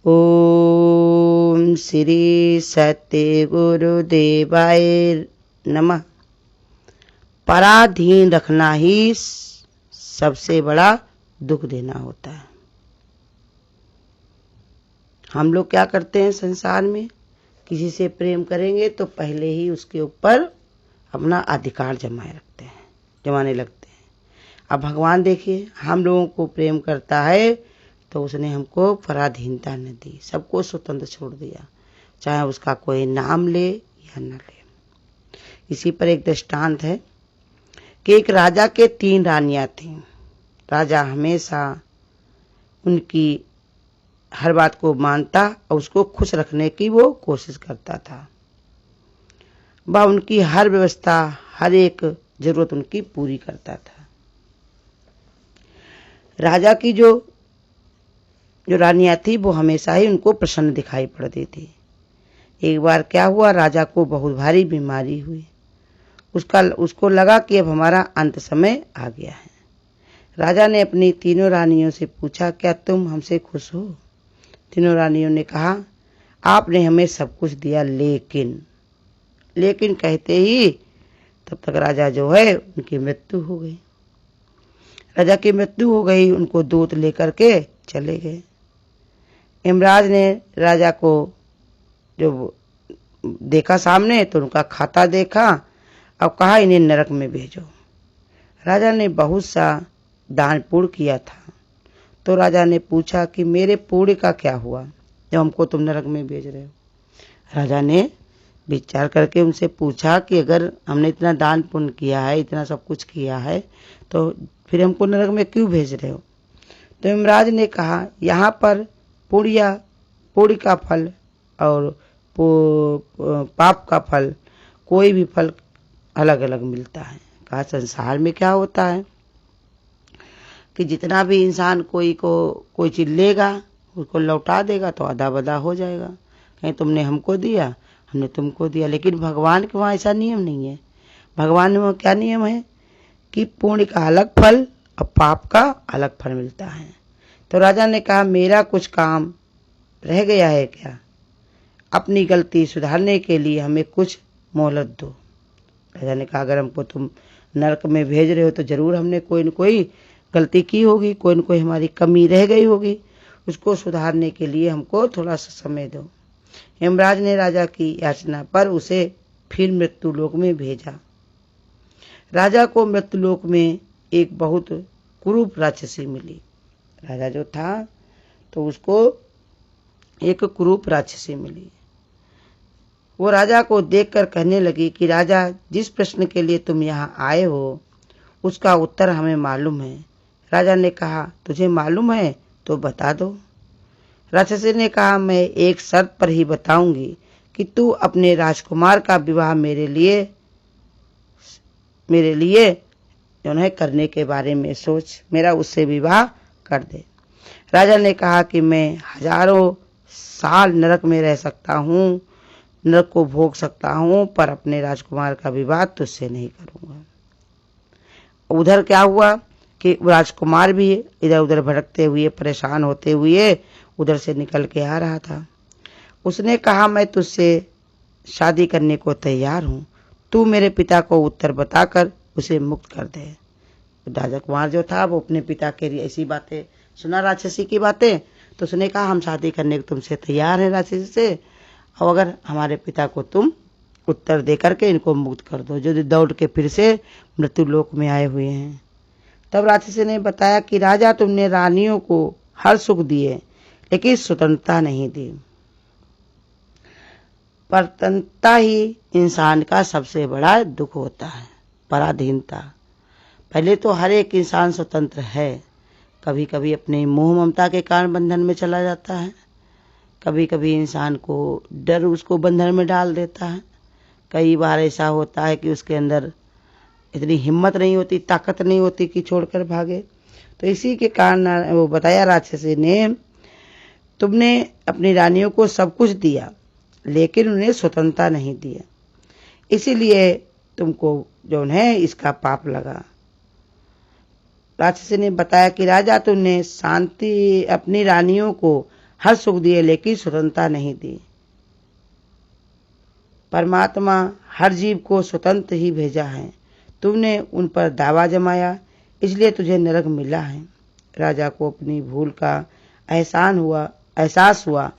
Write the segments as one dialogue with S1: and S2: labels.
S1: ओम श्री सत्य गुरुदेवाय नमः। पराधीन रखना ही सबसे बड़ा दुख देना होता है। हम लोग क्या करते हैं संसार में, किसी से प्रेम करेंगे तो पहले ही उसके ऊपर अपना अधिकार जमाने लगते हैं। अब भगवान देखिए, हम लोगों को प्रेम करता है तो उसने हमको पराधीनता न दी, सबको स्वतंत्र छोड़ दिया, चाहे उसका कोई नाम ले या न ले। इसी पर एक दृष्टांत है कि एक राजा के 3 रानियां थीं। राजा हमेशा उनकी हर बात को मानता और उसको खुश रखने की वो कोशिश करता था। वह उनकी हर व्यवस्था, हर एक जरूरत उनकी पूरी करता था। राजा की जो रानियां थी वो हमेशा ही उनको प्रसन्न दिखाई पड़ती थी। एक बार क्या हुआ, राजा को बहुत भारी बीमारी हुई। उसको लगा कि अब हमारा अंत समय आ गया है। राजा ने अपनी तीनों रानियों से पूछा, क्या तुम हमसे खुश हो? तीनों रानियों ने कहा, आपने हमें सब कुछ दिया, लेकिन कहते ही तब तक राजा जो है उनकी मृत्यु हो गई। राजा की मृत्यु हो गई, उनको दूत लेकर के चले गए। यमराज ने राजा को जो देखा सामने तो उनका खाता देखा और कहा, इन्हें नरक में भेजो। राजा ने बहुत सा दान पुण्य किया था, तो राजा ने पूछा कि मेरे पुण्य का क्या हुआ जब हमको तुम नरक में भेज रहे हो? राजा ने विचार करके उनसे पूछा कि अगर हमने इतना दान पुण्य किया है, इतना सब कुछ किया है, तो फिर हमको नरक में क्यों भेज रहे हो? तो यमराज ने कहा, यहाँ पर पुण्य का फल और पाप का फल, कोई भी फल अलग अलग मिलता है। कहा, संसार में क्या होता है कि जितना भी इंसान कोई चीज लेगा उसको लौटा देगा तो आधा बदा हो जाएगा। कहीं तुमने हमको दिया, हमने तुमको दिया। लेकिन भगवान के वहाँ ऐसा नियम नहीं है। भगवान में वहाँ क्या नियम है कि पुण्य का अलग फल और पाप का अलग फल मिलता है। तो राजा ने कहा, मेरा कुछ काम रह गया है क्या? अपनी गलती सुधारने के लिए हमें कुछ मोहलत दो। राजा ने कहा, अगर हमको तुम नरक में भेज रहे हो तो जरूर हमने कोई न कोई गलती की होगी, कोई न कोई हमारी कमी रह गई होगी, उसको सुधारने के लिए हमको थोड़ा सा समय दो। यमराज ने राजा की याचना पर उसे फिर मृत्युलोक में भेजा। राजा को मृत्युलोक में एक बहुत कुरूप राक्षसी मिली। राजा जो था तो उसको एक कुरूप राक्षसी मिली। वो राजा को देखकर कहने लगी कि राजा, जिस प्रश्न के लिए तुम यहाँ आए हो उसका उत्तर हमें मालूम है। राजा ने कहा, तुझे मालूम है तो बता दो। राक्षसी ने कहा, मैं एक शर्त पर ही बताऊंगी कि तू अपने राजकुमार का विवाह मेरे लिए करने के बारे में सोच, मेरा उससे विवाह कर दे। राजा ने कहा कि मैं हजारों साल नरक में रह सकता हूँ, नरक को भोग सकता हूँ, पर अपने राजकुमार का विवाह तुझसे नहीं करूंगा। उधर क्या हुआ कि राजकुमार भी इधर उधर भटकते हुए, परेशान होते हुए उधर से निकल के आ रहा था। उसने कहा, मैं तुझसे शादी करने को तैयार हूँ, तू मेरे पिता को उत्तर बताकर उसे मुक्त कर दे। राजकुमार जो था वो अपने पिता के लिए ऐसी बातें सुना, राक्षसी की बातें, तो उसने कहा, हम शादी करने को तुमसे तैयार हैं राक्षसी से, और अगर हमारे पिता को तुम उत्तर दे करके इनको मुक्त कर दो, जो दौड़ के फिर से मृत्यु लोक में आए हुए हैं। तब राक्षसी ने बताया कि राजा, तुमने रानियों को हर सुख दिए लेकिन स्वतंत्रता नहीं दी। परतंत्रता ही इंसान का सबसे बड़ा दुख होता है, पराधीनता। पहले तो हर एक इंसान स्वतंत्र है, कभी कभी अपने मोह ममता के कारण बंधन में चला जाता है, कभी कभी इंसान को डर उसको बंधन में डाल देता है। कई बार ऐसा होता है कि उसके अंदर इतनी हिम्मत नहीं होती, ताकत नहीं होती कि छोड़कर भागे। तो इसी के कारण वो बताया राक्षसी ने, तुमने अपनी रानियों को सब कुछ दिया लेकिन उन्हें स्वतंत्रता नहीं दिया, इसीलिए तुमको जो है इसका पाप लगा। राक्षसी ने बताया कि राजा, तुमने शांति अपनी रानियों को हर सुख दिए लेकिन स्वतंत्रता नहीं दी। परमात्मा हर जीव को स्वतंत्र ही भेजा है, तुमने उन पर दावा जमाया इसलिए तुझे नरक मिला है। राजा को अपनी भूल का एहसास हुआ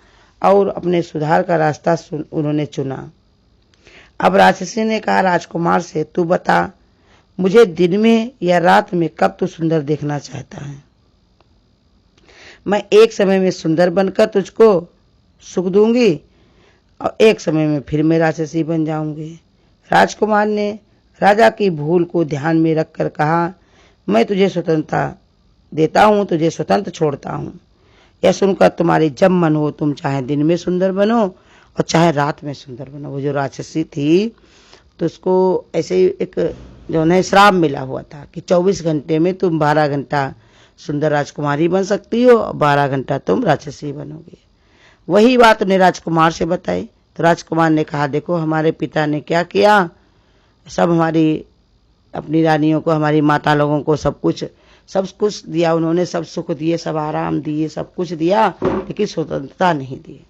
S1: और अपने सुधार का रास्ता उन्होंने चुना। अब राक्षसी ने कहा राजकुमार से, तू बता मुझे दिन में या रात में कब तू सुंदर देखना चाहता है? मैं एक समय में सुंदर बनकर तुझको सुख दूंगी और एक समय में फिर मैं राक्षसी बन जाऊंगी। राजकुमार ने राजा की भूल को ध्यान में रखकर कहा, मैं तुझे स्वतंत्रता देता हूँ, तुझे स्वतंत्र छोड़ता हूँ। यह सुनकर तुम्हारी जब मन हो तुम चाहे दिन में सुंदर बनो और चाहे रात में सुंदर बनो। वो जो राक्षसी थी तो उसको ऐसे ही एक जो है श्राप मिला हुआ था कि 24 घंटे में तुम 12 घंटा सुंदर राजकुमारी बन सकती हो और 12 घंटा तुम राक्षसी बनोगे। वही बात उन्हें राजकुमार से बताई तो राजकुमार ने कहा, देखो हमारे पिता ने क्या किया, सब हमारी अपनी रानियों को, हमारी माता लोगों को सब कुछ दिया उन्होंने, सब सुख दिए, सब आराम दिए, सब कुछ दिया, लेकिन स्वतंत्रता नहीं दी।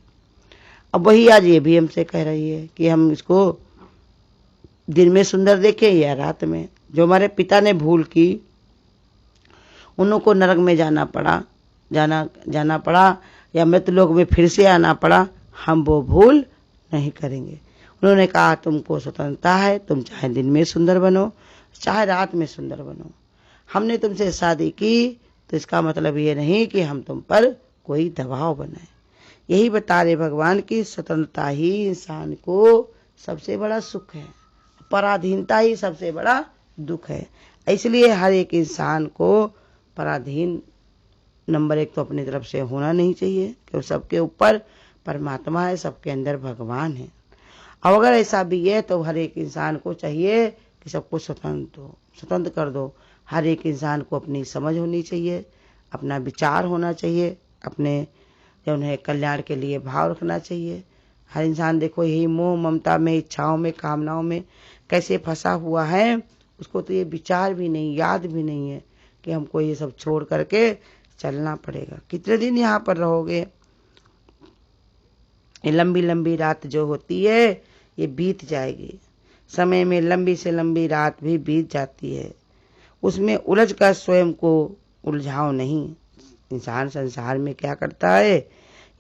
S1: अब वही आज ये भी हमसे कह रही है कि हम इसको दिन में सुंदर देखें या रात में। जो हमारे पिता ने भूल की उनको नरक में जाना पड़ा या मृत्युलोक में फिर से आना पड़ा, हम वो भूल नहीं करेंगे। उन्होंने कहा तुमको स्वतंत्रता है, तुम चाहे दिन में सुंदर बनो चाहे रात में सुंदर बनो। हमने तुमसे शादी की तो इसका मतलब ये नहीं कि हम तुम पर कोई दबाव बनाए। यही बता रहे भगवान की स्वतंत्रता ही इंसान को सबसे बड़ा सुख है, पराधीनता ही सबसे बड़ा दुख है। इसलिए हर एक इंसान को पराधीन नंबर 1 तो अपनी तरफ से होना नहीं चाहिए, क्योंकि सबके ऊपर परमात्मा है, सबके अंदर भगवान है। और अगर ऐसा भी है तो हर एक इंसान को चाहिए कि सबको स्वतंत्र कर दो। हर एक इंसान को अपनी समझ होनी चाहिए, अपना विचार होना चाहिए, अपने जो उन्हें कल्याण के लिए भाव रखना चाहिए। हर इंसान देखो यही मोह ममता में, इच्छाओं में, कामनाओं में कैसे फंसा हुआ है, उसको तो ये विचार भी नहीं, याद भी नहीं है कि हमको ये सब छोड़ करके चलना पड़ेगा। कितने दिन यहाँ पर रहोगे? ये लंबी लंबी रात जो होती है ये बीत जाएगी। समय में लंबी से लंबी रात भी बीत जाती है, उसमें उलझ कर स्वयं को उलझाओ नहीं। इंसान संसार में क्या करता है,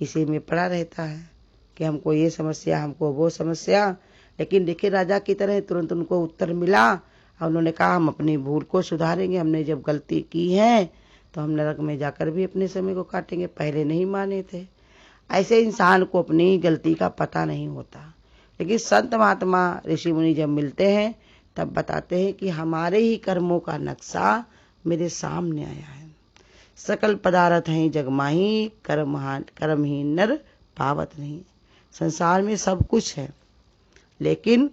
S1: इसी में पड़ा रहता है कि हमको ये समस्या, हमको वो समस्या। लेकिन देखिए राजा की तरह तुरंत उनको उत्तर मिला और उन्होंने कहा हम अपनी भूल को सुधारेंगे, हमने जब गलती की है तो हम नरक में जाकर भी अपने समय को काटेंगे, पहले नहीं माने थे। ऐसे इंसान को अपनी गलती का पता नहीं होता, लेकिन संत महात्मा ऋषि मुनि जब मिलते हैं तब बताते हैं कि हमारे ही कर्मों का नक्शा मेरे सामने आया है। सकल पदार्थ हैं जगमाही, कर्महीन नर पावत नहीं। संसार में सब कुछ है लेकिन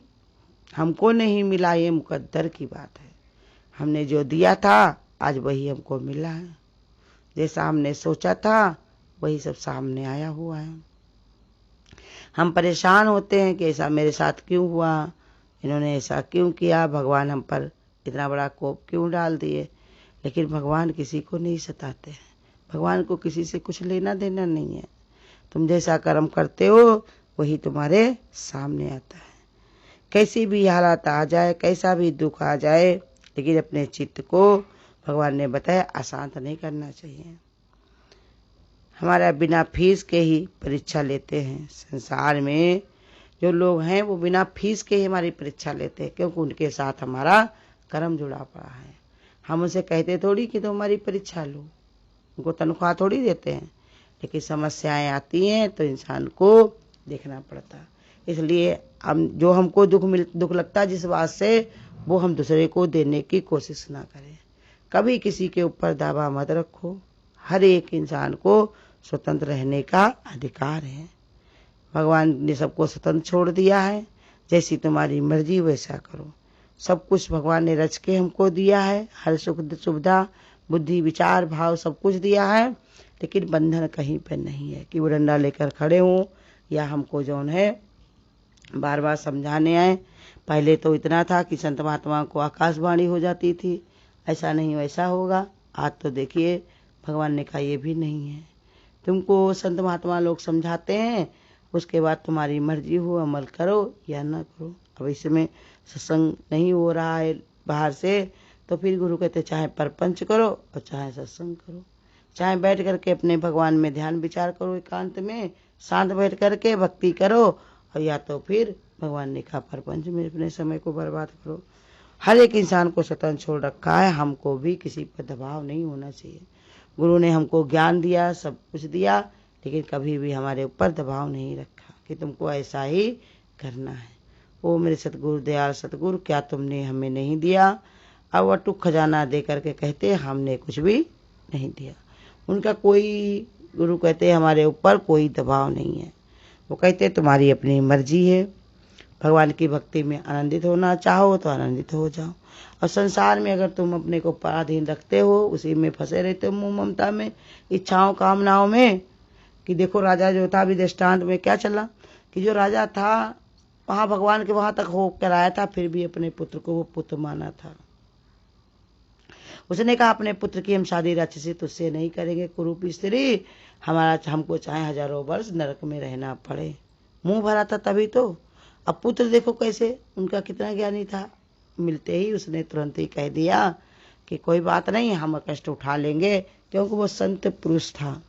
S1: हमको नहीं मिला, ये मुकद्दर की बात है। हमने जो दिया था आज वही हमको मिला है, जैसा हमने सोचा था वही सब सामने आया हुआ है। हम परेशान होते हैं कि ऐसा मेरे साथ क्यों हुआ, इन्होंने ऐसा क्यों किया, भगवान हम पर इतना बड़ा कोप क्यों डाल दिए। लेकिन भगवान किसी को नहीं सताते हैं, भगवान को किसी से कुछ लेना देना नहीं है। तुम जैसा कर्म करते हो वही तुम्हारे सामने आता है। कैसी भी हालत आ जाए, कैसा भी दुख आ जाए, लेकिन अपने चित्त को भगवान ने बताया अशांत नहीं करना चाहिए। हमारा बिना फीस के ही परीक्षा लेते हैं। संसार में जो लोग हैं वो बिना फीस के ही हमारी परीक्षा लेते हैं, क्योंकि उनके साथ हमारा कर्म जुड़ा पड़ा है। हम उनसे कहते थोड़ी कि तुम हमारी परीक्षा लो, उनको तनख्वाह थोड़ी देते हैं, लेकिन समस्याएं आती हैं तो इंसान को देखना पड़ता। इसलिए हम जो हमको दुख लगता है जिस बात से, वो हम दूसरे को देने की कोशिश ना करें। कभी किसी के ऊपर दावा मत रखो। हर एक इंसान को स्वतंत्र रहने का अधिकार है। भगवान ने सबको स्वतंत्र छोड़ दिया है, जैसी तुम्हारी मर्जी वैसा करो। सब कुछ भगवान ने रच के हमको दिया है, हर सुख सुविधा, बुद्धि, विचार, भाव सब कुछ दिया है, लेकिन बंधन कहीं पे नहीं है कि वो डंडा लेकर खड़े हों या हमको जौन है बार बार समझाने आए। पहले तो इतना था कि संत महात्मा को आकाशवाणी हो जाती थी, ऐसा नहीं वैसा होगा। आज तो देखिए भगवान ने कहा ये भी नहीं है। तुमको संत महात्मा लोग समझाते हैं, उसके बाद तुम्हारी मर्जी हो, अमल करो या ना करो। अब इसमें सत्संग नहीं हो रहा है बाहर से, तो फिर गुरु कहते चाहे परपंच करो और चाहे सत्संग करो, चाहे बैठ करके अपने भगवान में ध्यान विचार करो, एकांत में शांत बैठ करके भक्ति करो, और या तो फिर भगवान ने कहा परपंच में अपने समय को बर्बाद करो। हर एक इंसान को स्वतंत्र छोड़ रखा है, हमको भी किसी पर दबाव नहीं होना चाहिए। गुरु ने हमको ज्ञान दिया, सब कुछ दिया, लेकिन कभी भी हमारे ऊपर दबाव नहीं रखा कि तुमको ऐसा ही करना है। ओ मेरे सतगुरु दयाल सतगुरु, क्या तुमने हमें नहीं दिया? अब अटूट खजाना दे करके कहते हमने कुछ भी नहीं दिया। उनका कोई, गुरु कहते हमारे ऊपर कोई दबाव नहीं है। वो कहते तुम्हारी अपनी मर्जी है, भगवान की भक्ति में आनंदित होना चाहो तो आनंदित हो जाओ, और संसार में अगर तुम अपने को पराधीन रखते हो, उसी में फंसे रहते हो, मोह ममता में, इच्छाओं कामनाओं में। कि देखो राजा जो था, अभी दृष्टांत में क्या चला कि जो राजा था वहां भगवान के वहां तक हो कर आया था, फिर भी अपने पुत्र को वो पुत्र माना था। उसने कहा अपने पुत्र की हम शादी राक्षसी तुझसे नहीं करेंगे, कुरूपी स्त्री, हमको चाहे हजारों वर्ष नरक में रहना पड़े। मुंह भरा था तभी तो। अब पुत्र देखो कैसे, उनका कितना ज्ञानी था, मिलते ही उसने तुरंत ही कह दिया कि कोई बात नहीं, हम कष्ट उठा लेंगे, क्योंकि वो संत पुरुष था,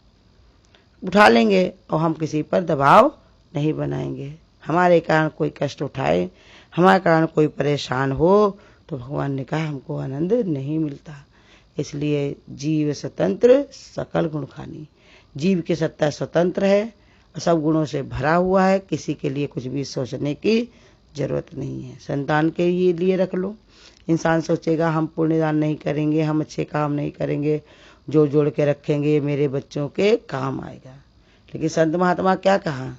S1: उठा लेंगे और हम किसी पर दबाव नहीं बनाएंगे। हमारे कारण कोई कष्ट उठाए, हमारे कारण कोई परेशान हो, तो भगवान ने कहा हमको आनंद नहीं मिलता। इसलिए जीव स्वतंत्र सकल गुण खानी, जीव की सत्ता स्वतंत्र है और सब गुणों से भरा हुआ है, किसी के लिए कुछ भी सोचने की जरूरत नहीं है। संतान के लिए रख लो, इंसान सोचेगा हम पुण्यदान नहीं करेंगे, हम अच्छे काम नहीं करेंगे, जो जोड़ के रखेंगे मेरे बच्चों के काम आएगा। लेकिन संत महात्मा क्या कहा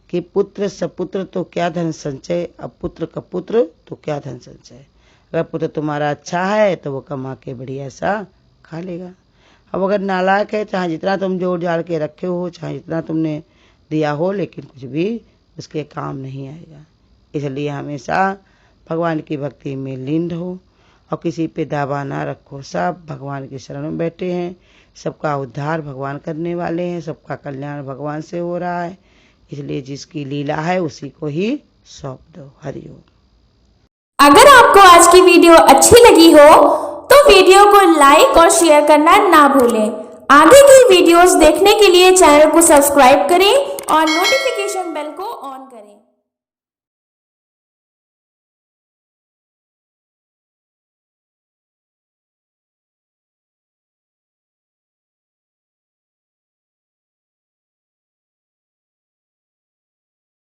S1: कि पुत्र सपुत्र तो क्या धन संचय, अब पुत्र का पुत्र तो क्या धन संचय। अगर पुत्र तुम्हारा अच्छा है तो वो कमा के बढ़िया सा खा लेगा। अब अगर नालायक है, चाहे जितना तुम जोड़ जाड़ के रखे हो, चाहे जितना तुमने दिया हो, लेकिन कुछ भी उसके काम नहीं आएगा। इसलिए हमेशा भगवान की भक्ति में लीन रहो और किसी पे दावा ना रखो। सब भगवान की शरण में बैठे हैं, सबका उद्धार भगवान करने वाले हैं, सबका कल्याण भगवान से हो रहा है। इसलिए जिसकी लीला है उसी को ही सौंप दो। हरिओम।
S2: अगर आपको आज की वीडियो अच्छी लगी हो तो वीडियो को लाइक और शेयर करना ना भूलें। आगे की वीडियोस देखने के लिए चैनल को सब्सक्राइब करें और नोटिफिकेशन बेल को